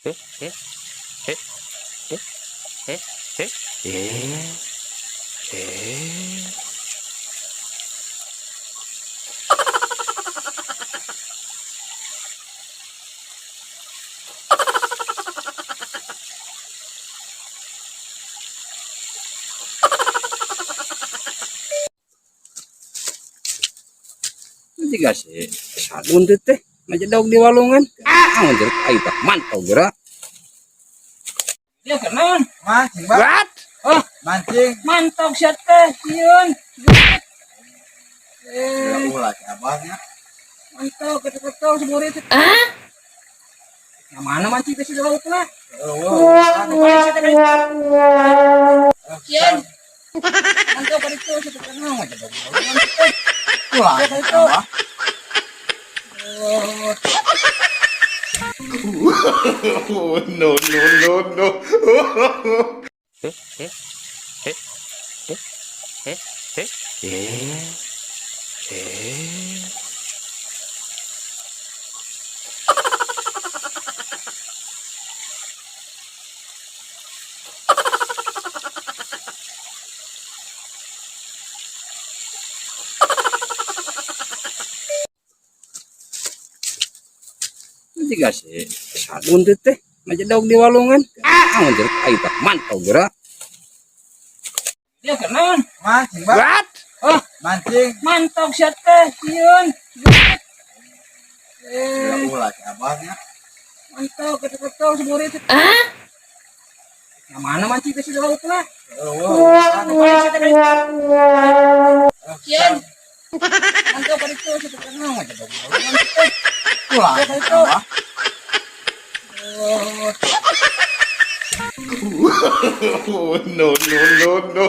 Eh, eh, eh, eh, eh, eh. Tiga sih satu untuk teh majedog di walungan untuk ayo tak mantau gerak Dia kenaon? Mancing, Bang. What? Oh, Mancing. mantap siat teh, sieun. Ya ulah si abahnya. Mantap, ketok-ketok seburit. Yang mana mancing ke situ laut lah? Sieun. Mantap kali itu situ kenal aja dong. Ulah si abah. Oh, no, no, no, no. Eh, eh, eh, eh, eh, eh, eh. tiga sih satu untuk teh majedog di walungan untuk ayo tak mantau gerak Dia kenaon? Mancing, Bang. What? Oh, Mancing. mantap siat teh, sieun. Ya ulah si abahnya. Mantap, ketok-ketok seburit. Yang mana mancing ke situ laut lah? Sieun. Mantap kali itu situ kenal aja dong. Ulah si abah. Oh, no, no, no, no.